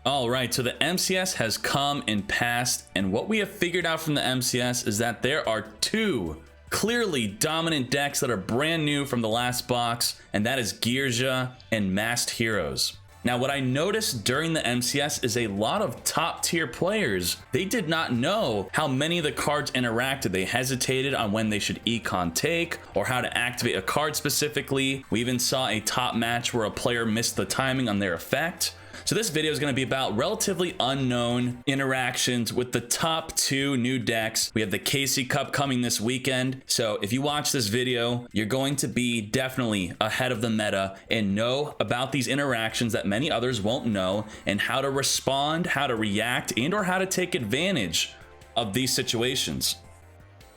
All right, so the MCS has come and passed, and what we have figured out from the MCS is that there are two clearly dominant decks that are brand new from the last box, and that is Girja and Masked Heroes. Now, what I noticed during the MCS is a lot of top tier players, they did not know how many of the cards interacted. They hesitated on when they should econ take or how to activate a card specifically. We even saw a top match where a player missed the timing on their effect. So this video is going to be about relatively unknown interactions with the top two new decks. We have the KC Cup coming this weekend. So if you watch this video, you're going to be definitely ahead of the meta and know about these interactions that many others won't know, and how to respond, how to react, and or how to take advantage of these situations.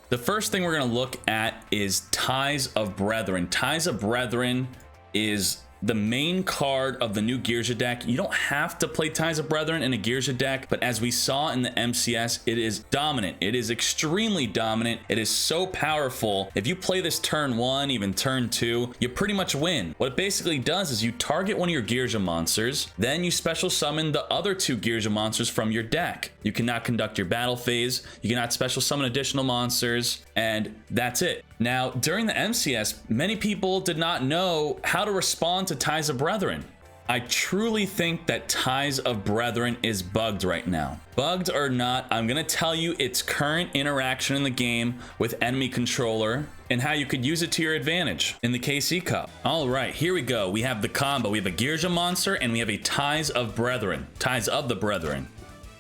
The first thing we're going to look at is Taizo Brethren. Taizo Brethren is the main card of the new Girja deck. You don't have to play Taizo Brethren in a Girja deck, but as we saw in the MCS, it is dominant. It is extremely dominant. It is so powerful. If you play this turn 1, even turn 2, you pretty much win. What it basically does is you target one of your Girja monsters, then you special summon the other two Girja monsters from your deck. You cannot conduct your battle phase, you cannot special summon additional monsters, and that's it. Now, during the MCS, many people did not know how to respond to Taizo Brethren. I truly think that Taizo Brethren is bugged right now. Bugged or not, I'm gonna tell you its current interaction in the game with enemy controller and how you could use it to your advantage in the KC Cup. All right, here we go. We have the combo. We have a Girja monster and we have a Taizo Brethren. Taizo the Brethren.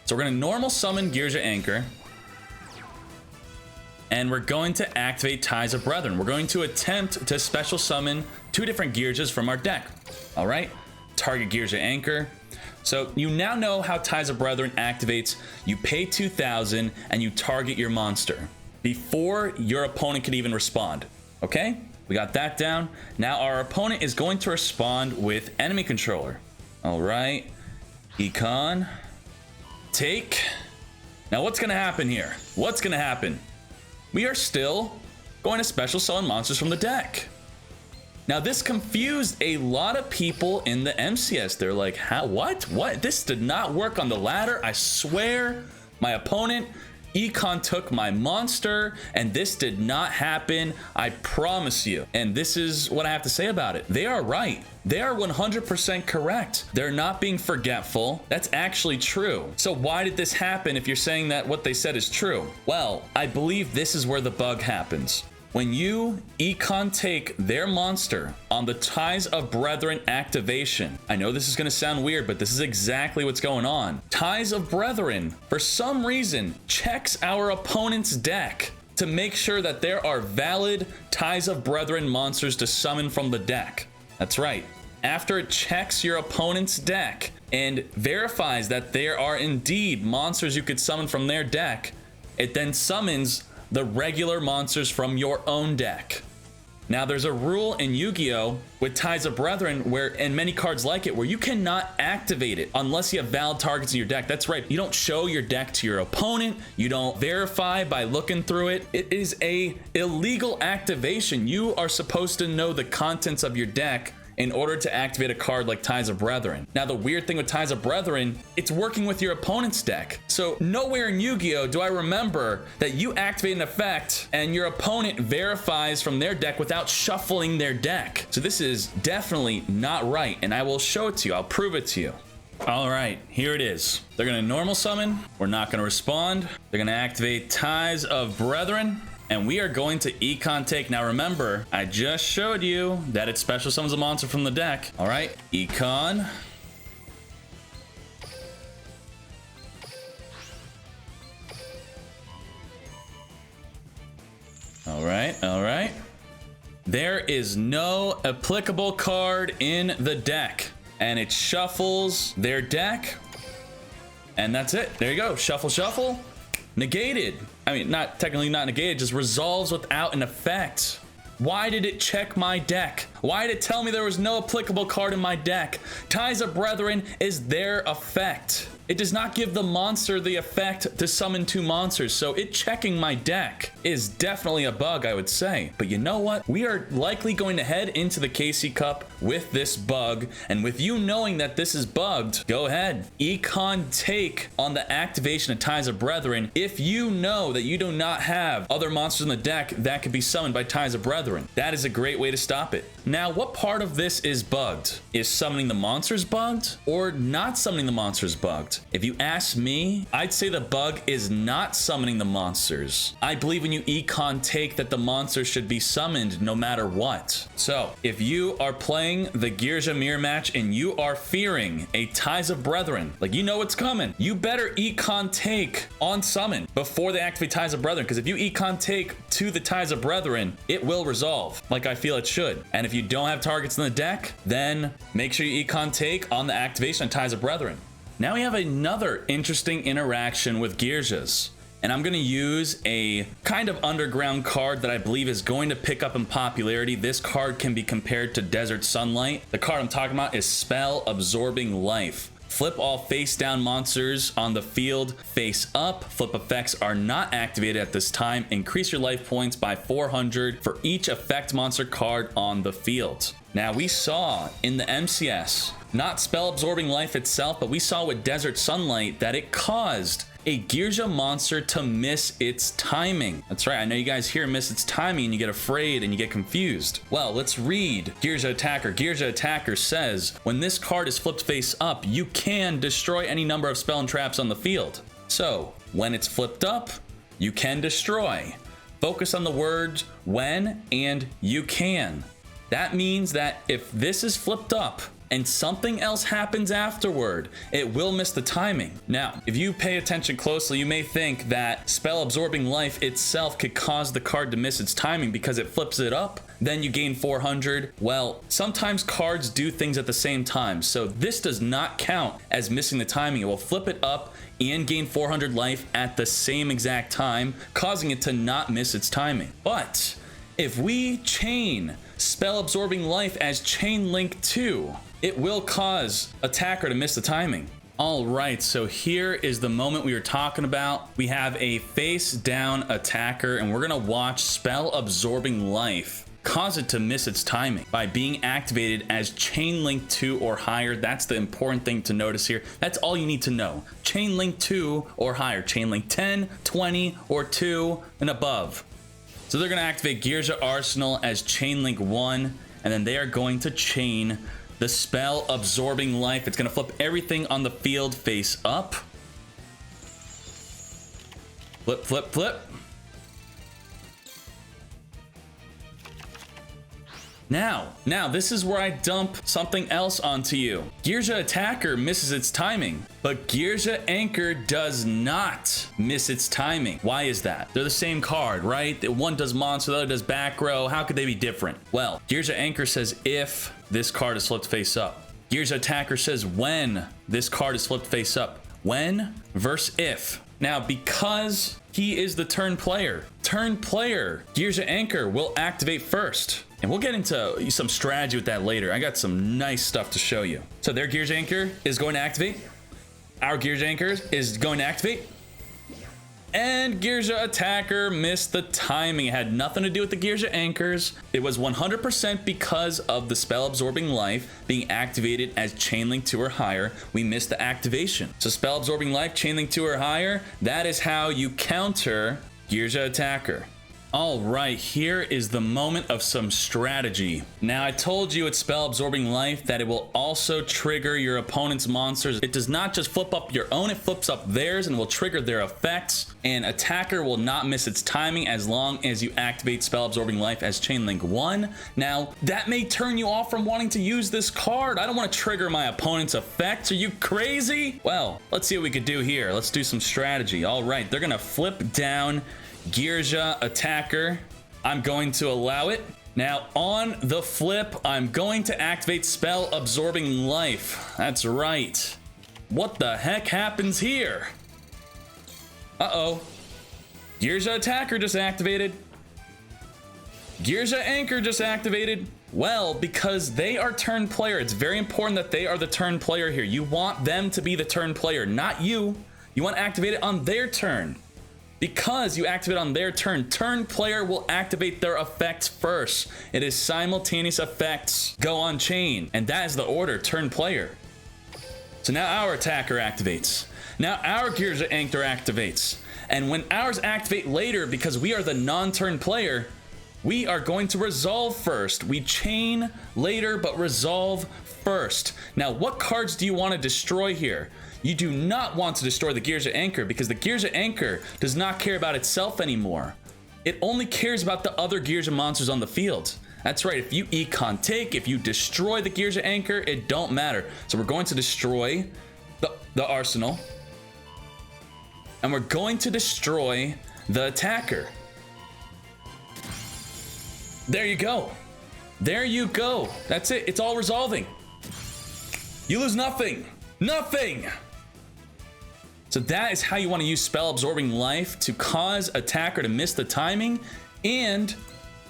So we're gonna normal summon Girja Anchor, and we're going to activate Taizo Brethren. We're going to attempt to special summon two different Girjas from our deck. All right, target Girja Anchor. So you now know how Taizo Brethren activates. You pay 2,000 and you target your monster before your opponent can even respond. Okay, we got that down. Now our opponent is going to respond with enemy controller. All right, econ, take. Now what's gonna happen here? What's gonna happen? We are still going to special summon monsters from the deck. Now, this confused a lot of people in the MCS. They're like, how, what? This did not work on the ladder. I swear my opponent econ took my monster and this did not happen. I promise you. And this is what I have to say about it. They are right. They are 100% correct. They're not being forgetful. That's actually true. So why did this happen if you're saying that what they said is true? Well, I believe this is where the bug happens. When you econ take their monster on the Taizo Brethren activation, I know this is going to sound weird, but this is exactly what's going on. Taizo Brethren, for some reason, checks our opponent's deck to make sure that there are valid Taizo Brethren monsters to summon from the deck. That's right. After it checks your opponent's deck and verifies that there are indeed monsters you could summon from their deck, it then summons the regular monsters from your own deck. Now, there's a rule in Yu-Gi-Oh! With Taizo Brethren where, and many cards like it, where you cannot activate it unless you have valid targets in your deck. That's right. You don't show your deck to your opponent. You don't verify by looking through it. It is a illegal activation. You are supposed to know the contents of your deck in order to activate a card like Taizo Brethren. Now, the weird thing with Taizo Brethren, it's working with your opponent's deck. So nowhere in Yu-Gi-Oh! Do I remember that you activate an effect and your opponent verifies from their deck without shuffling their deck. So this is definitely not right, and I will show it to you. I'll prove it to you. All right, here it is. They're gonna normal summon. We're not gonna respond. They're gonna activate Taizo Brethren, and we are going to econ take. Now remember, I just showed you that it special summons a monster from the deck. All right, econ. All right. There is no applicable card in the deck, and it shuffles their deck, and that's it. There you go, shuffle, shuffle. Negated. I mean, not technically not negated, just resolves without an effect. Why did it check my deck? Why did it tell me there was no applicable card in my deck? Taizo Brethren is their effect. it does not give the monster the effect to summon 2 monsters. So it checking my deck is definitely a bug, I would say. But you know what? We are likely going to head into the KC Cup with this bug. And with you knowing that this is bugged, go ahead. Econ take on the activation of Taizo Brethren if you know that you do not have other monsters in the deck that could be summoned by Taizo Brethren. That is a great way to stop it. Now, what part of this is bugged? Is summoning the monsters bugged or not summoning the monsters bugged? If you ask me, I'd say the bug is not summoning the monsters. I believe when you econ take that the monsters should be summoned no matter what. So if you are playing the Girja mirror match and you are fearing a Taizo Brethren, like you know what's coming, you better econ take on summon before they activate Taizo Brethren, because if you econ take to the Taizo Brethren, it will resolve like I feel it should. And if you don't have targets in the deck, then make sure you econ take on the activation of Taizo Brethren. Now we have another interesting interaction with Girjas. And I'm going to use a kind of underground card that I believe is going to pick up in popularity. This card can be compared to Desert Sunlight. The card I'm talking about is Spell Absorbing Life. Flip all face down monsters on the field face up. Flip effects are not activated at this time. Increase your life points by 400 for each effect monster card on the field. Now we saw in the MCS, not Spell Absorbing Life itself, but we saw with Desert Sunlight that it caused a Girja monster to miss its timing. That's right, I know you guys hear miss its timing and you get afraid and you get confused. Well, let's read Girja Attacker. Girja Attacker says, when this card is flipped face up, you can destroy any number of spell and traps on the field. So, when it's flipped up, you can destroy. Focus on the words when and you can. That means that if this is flipped up, and something else happens afterward, it will miss the timing. Now, if you pay attention closely, you may think that Spell Absorbing Life itself could cause the card to miss its timing because it flips it up, then you gain 400. Well, sometimes cards do things at the same time, so this does not count as missing the timing. It will flip it up and gain 400 life at the same exact time, causing it to not miss its timing. But if we chain Spell Absorbing Life as Chain Link 2, it will cause attacker to miss the timing. All right, so here is the moment we were talking about. We have a face down attacker and we're gonna watch Spell Absorbing Life cause it to miss its timing by being activated as Chain Link 2 or higher. That's the important thing to notice here. That's all you need to know. Chain Link 2 or higher. Chain Link 10, 20, or 2 and above. So they're gonna activate Girja Arsenal as Chain Link 1, and then they are going to chain the Spell Absorbing Life. It's going to flip everything on the field face up. Flip, flip, flip. Now, this is where I dump something else onto you. Girja Attacker misses its timing, but Girja Anchor does not miss its timing. Why is that? They're the same card, right? One does monster, the other does back row. How could they be different? Well, Girja Anchor says if this card is flipped face up. Girja Attacker says when this card is flipped face up. When versus if. Now, because he is the turn player, Girja Anchor will activate first. And we'll get into some strategy with that later. I got some nice stuff to show you. So their Girja Anchor is going to activate. Our Girja Anchor is going to activate. And Girja Attacker missed the timing. It had nothing to do with the Girja Anchors. It was 100% because of the Spell Absorbing Life being activated as Chain Link 2 or higher. We missed the activation. So Spell Absorbing Life, Chain Link 2 or higher, that is how you counter Girja Attacker. All right, here is the moment of some strategy. Now, I told you it's Spell Absorbing Life that it will also trigger your opponent's monsters. It does not just flip up your own, it flips up theirs and will trigger their effects. And attacker will not miss its timing as long as you activate Spell Absorbing Life as Chain Link 1. Now, that may turn you off from wanting to use this card. I don't want to trigger my opponent's effects. Are you crazy? Well, let's see what we could do here. Let's do some strategy. All right, they're gonna flip down Girja Attacker. I'm going to allow it. Now on the flip, I'm going to activate Spell Absorbing Life. That's right. What the heck happens here? Uh-oh. Girja Attacker just activated. Girja Anchor just activated. Well, because they are turn player. It's very important that they are the turn player here. You want them to be the turn player, not you. You want to activate it on their turn. Because you activate on their turn, turn player will activate their effects first. It is simultaneous effects go on chain, and that is the order, turn player. So now our attacker activates. Now our Gears of Anger activates. And when ours activate later, because we are the non-turn player, we are going to resolve first. We chain later, but resolve first. Now, what cards do you want to destroy here? You do not want to destroy the Gears of Anger, because the Gears of Anger does not care about itself anymore. It only cares about the other Gears of monsters on the field. That's right, if you econ take, if you destroy the Gears of Anger, it don't matter. So we're going to destroy the arsenal. And we're going to destroy the attacker. There you go. There you go. That's it. It's all resolving. You lose nothing. Nothing. So that is how you want to use Spell Absorbing Life to cause attacker to miss the timing, and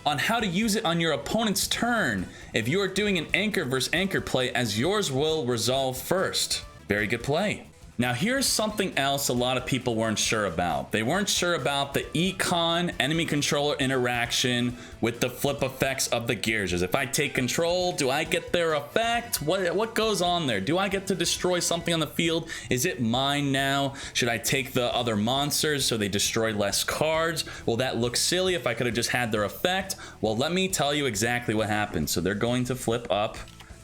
on how to use it on your opponent's turn if you are doing an anchor versus anchor play, as yours will resolve first. Very good play. Now here's something else a lot of people weren't sure about. They weren't sure about the econ enemy controller interaction with the flip effects of the gears. If I take control, do I get their effect? What goes on there? Do I get to destroy something on the field? Is it mine now? Should I take the other monsters so they destroy less cards? Will that look silly if I could have just had their effect? Well, let me tell you exactly what happened. So they're going to flip up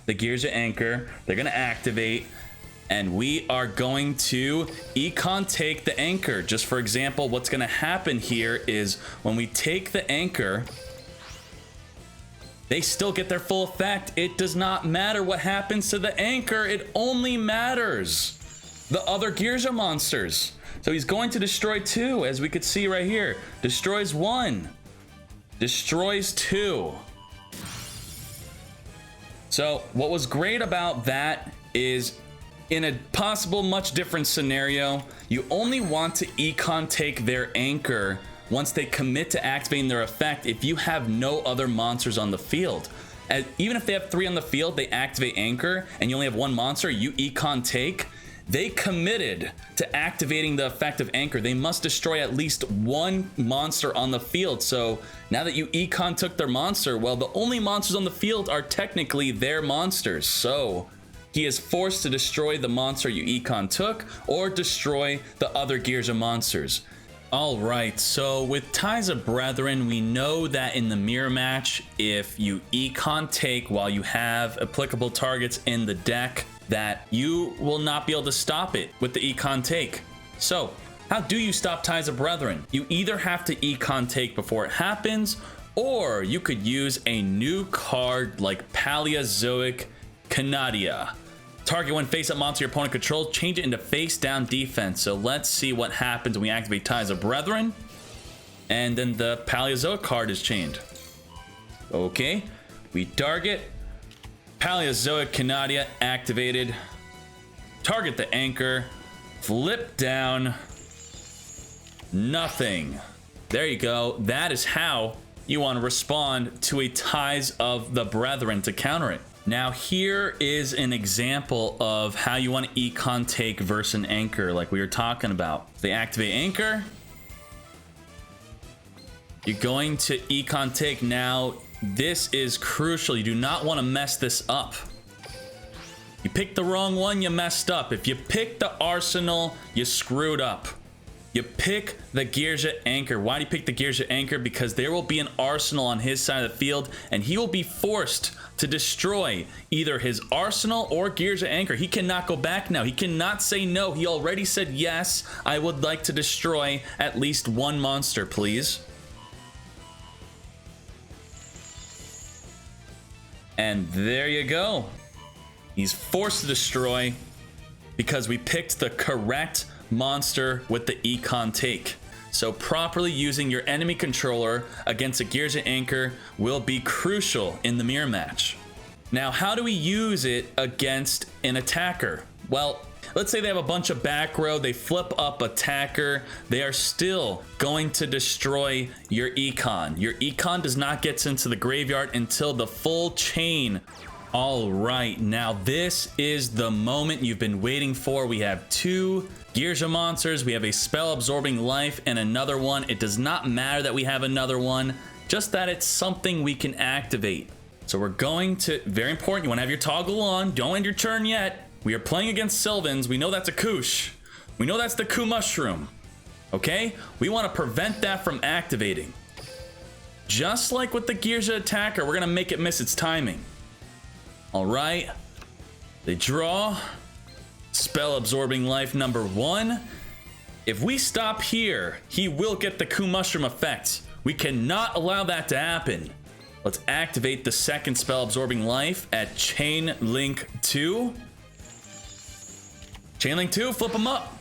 the Gears of Anger. They're going to activate. And we are going to econ take the anchor. Just for example, what's going to happen here is when we take the anchor, they still get their full effect. It does not matter what happens to the anchor. It only matters the other Gears of monsters. So he's going to destroy 2, as we could see right here. Destroys 1. Destroys 2. So what was great about that is, in a possible much different scenario, you only want to econ take their anchor once they commit to activating their effect if you have no other monsters on the field. And even if they have 3 on the field, they activate anchor, and you only have 1 monster, you econ take. They committed to activating the effect of anchor. They must destroy at least 1 monster on the field. So now that you econ took their monster, well, the only monsters on the field are technically their monsters. So he is forced to destroy the monster you econ took, or destroy the other Gears of monsters. Alright, so with Taizo Brethren, we know that in the mirror match, if you econ take while you have applicable targets in the deck, that you will not be able to stop it with the econ take. So, how do you stop Taizo Brethren? You either have to econ take before it happens, or you could use a new card like Paleozoic Canadia. Target when face up monster your opponent controls, change it into face down defense. So let's see what happens when we activate Taizo Brethren. And then the Paleozoic card is chained. Okay, we target. Paleozoic Canadia activated. Target the anchor. Flip down. Nothing. There you go. That is how you want to respond to a Taizo Brethren to counter it. Now here is an example of how you want to econ take versus an anchor like we were talking about. They activate anchor. You're going to econ take. Now this is crucial. You do not want to mess this up. You picked the wrong one, you messed up. If you picked the arsenal, you screwed up. You pick the Gears of Anger. Why do you pick the Gears of Anger? Because there will be an arsenal on his side of the field, and he will be forced to destroy either his arsenal or Gears of Anger. He cannot go back now. He cannot say no. He already said, yes, I would like to destroy at least 1 monster, please. And there you go. He's forced to destroy because we picked the correct monster with the econ take. So properly using your enemy controller against a Gears of Anger will be crucial in the mirror match. Now, how do we use it against an attacker? Well, let's say they have a bunch of back row, they flip up attacker, they are still going to destroy your econ. Your econ does not get into the graveyard until the full chain. All right, now this is the moment you've been waiting for. We have 2 Gearja monsters, we have a spell absorbing life and another one. It does not matter that we have another one, just that it's something we can activate. So we're going to, very important, you want to have your toggle on. Don't end your turn yet. We are playing against Sylvans. We know that's a Koosh. We know that's the Ku Mushroom. Okay? We want to prevent that from activating. Just like with the Gearja attacker, we're going to make it miss its timing. All right. They draw. Spell absorbing life number 1. If we stop here, he will get the Ku Mushroom effect. We cannot allow that to happen. Let's activate the second spell absorbing life at Chain Link 2. Chain Link 2, flip them up.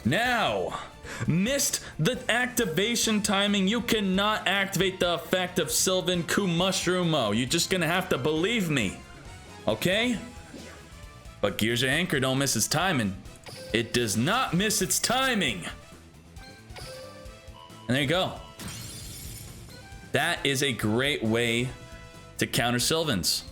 Now, missed the activation timing. You cannot activate the effect of Sylvan Ku Mushroom-o. You're just gonna have to believe me. Okay? But Gearja Anchor don't miss its timing. It does not miss its timing. And there you go. That is a great way to counter Sylvans.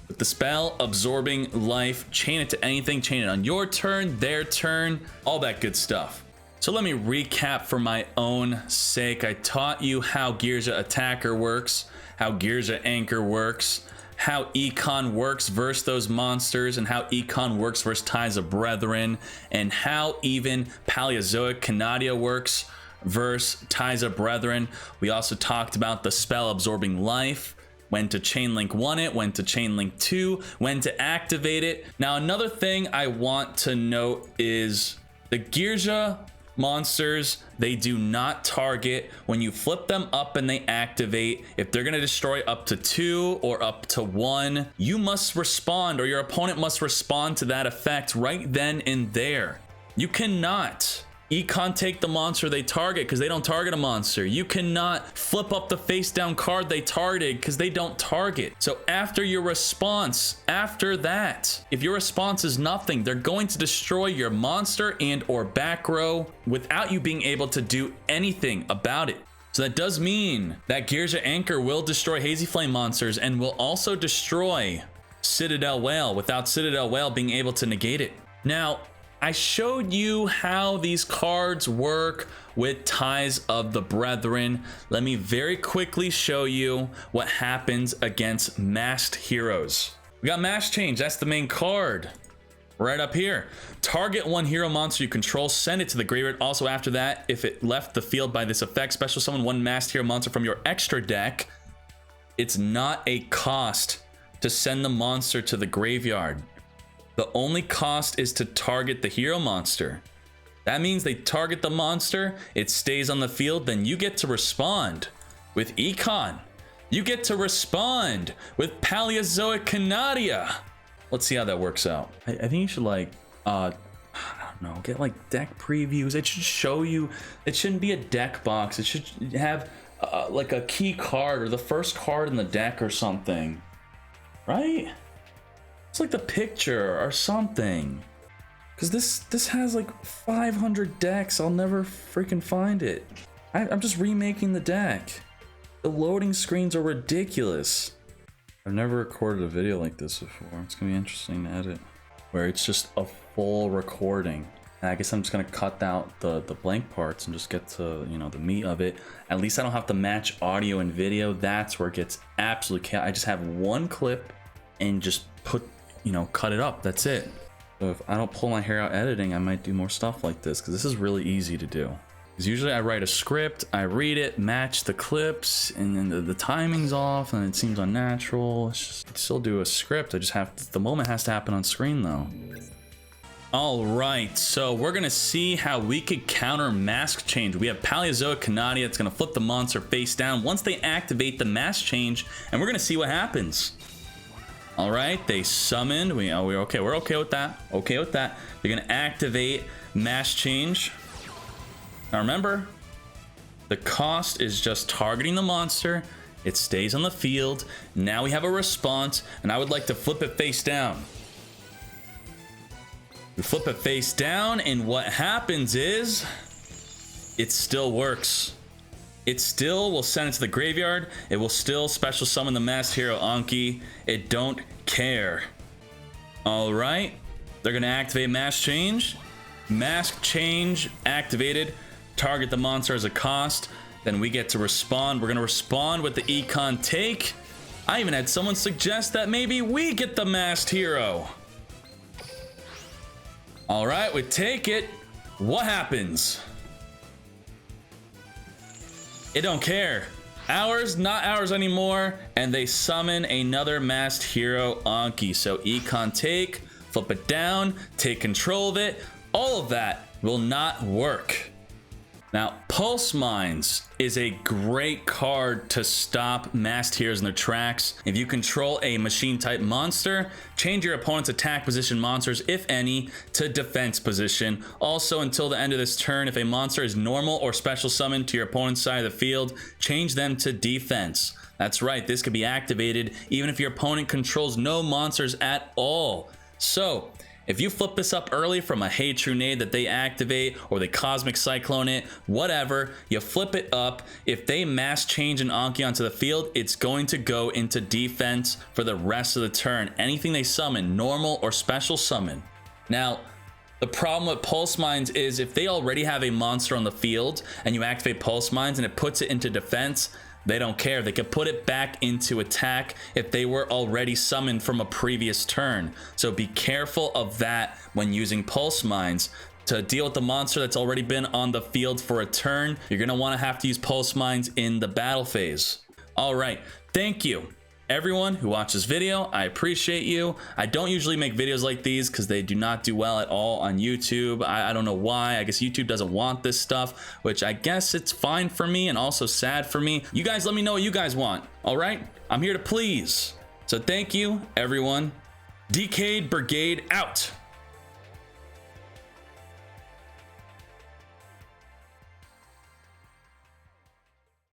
With the spell absorbing life, chain it to anything, chain it on your turn, their turn, all that good stuff. So let me recap for my own sake. I taught you how Gearja Attacker works, how Gearja Anchor works, how Econ works versus those monsters, and how Econ works versus Taizo Brethren, and how even Paleozoic Canadia works versus Taizo Brethren. We also talked about the spell absorbing life, when to chain link 1 it, when to chain link 2, when to activate it. Now another thing I want to note is the Gearja monsters, they do not target. When you flip them up and they activate, if they're going to destroy up to 2 or up to 1, you must respond, or your opponent must respond to that effect right then and there. You cannot Econ take the monster they target because they don't target a monster. You cannot flip up the face down card they targeted because they don't target. So after your response, after that, if your response is nothing, they're going to destroy your monster and or back row without you being able to do anything about it. So that does mean that Gearja Anchor will destroy Hazy Flame monsters and will also destroy Citadel Whale without Citadel Whale being able to negate it. Now, I showed you how these cards work with Ties of the Brethren. Let me very quickly show you what happens against Masked Heroes. We got Mask Change, that's the main card. Right up here. Target one hero monster you control, send it to the graveyard. Also after that, if it left the field by this effect, special summon one masked hero monster from your extra deck. It's not a cost to send the monster to the graveyard. The only cost is to target the hero monster. That means they target the monster, it stays on the field, then you get to respond with Econ. You get to respond with Paleozoic Canadia. Let's see how that works out. I think you should like, I don't know, get like deck previews. It should show you, it shouldn't be a deck box. It should have like a key card or the first card in the deck or something, right? It's like the picture or something. Cause this has like 500 decks. I'll never freaking find it. I'm just remaking the deck. The loading screens are ridiculous. I've never recorded a video like this before. It's gonna be interesting to edit. Where it's just a full recording. And I guess I'm just gonna cut out the blank parts and just get to, you know, the meat of it. At least I don't have to match audio and video. That's where it gets absolutely chaotic. I just have one clip and just put, you know, cut it up. That's it. So if I don't pull my hair out editing, I might do more stuff like this because this is really easy to do. Because usually I write a script, I read it, match the clips, and then the timing's off and it seems unnatural. It's just, I still do a script. I just have to, the moment has to happen on screen though. All right, so we're gonna see how we could counter Mask Change. We have Paleozoic Canadia. It's gonna flip the monster face down once they activate the Mask Change, and we're gonna see what happens. All right, they summoned. We're okay. We're okay with that. Okay with that. They're gonna activate Mask Change. Now remember, the cost is just targeting the monster. It stays on the field. Now we have a response, and I would like to flip it face down. We flip it face down, and what happens is it still works. It still will send it to the graveyard. It will still special summon the Masked Hero Anki. It don't care. All right, they're gonna activate Mask Change. Mask Change activated. Target the monster as a cost. Then we get to respond. We're gonna respond with the Econ Take. I even had someone suggest that maybe we get the Masked Hero. All right, we take it. What happens? It don't care. Ours, not ours anymore. And they summon another Masked Hero Anki. So Econ Take, flip it down, take control of it. All of that will not work. Now, Pulse Mines is a great card to stop Masked Heroes in their tracks. If you control a machine type monster, change your opponent's attack position monsters, if any, to defense position. Also, until the end of this turn, if a monster is normal or special summoned to your opponent's side of the field, change them to defense. That's right, this could be activated even if your opponent controls no monsters at all. So, if you flip this up early from a Hey Trunade that they activate, or they Cosmic Cyclone it, whatever, you flip it up. If they mass change an Anki onto the field, it's going to go into defense for the rest of the turn. Anything they summon, normal or special summon. Now, the problem with Pulse Mines is if they already have a monster on the field and you activate Pulse Mines and it puts it into defense, they don't care. They could put it back into attack if they were already summoned from a previous turn. So be careful of that when using Pulse Mines. To deal with the monster that's already been on the field for a turn, you're going to have to use Pulse Mines in the battle phase. All right, thank you everyone who watched this video. I appreciate you. I don't usually make videos like these because they do not do well at all on YouTube. I don't know why. I guess YouTube doesn't want this stuff, which I guess it's fine for me and also sad for me. You guys let me know what you guys want. All right, I'm here to please. So thank you everyone. Dkayed Brigade out.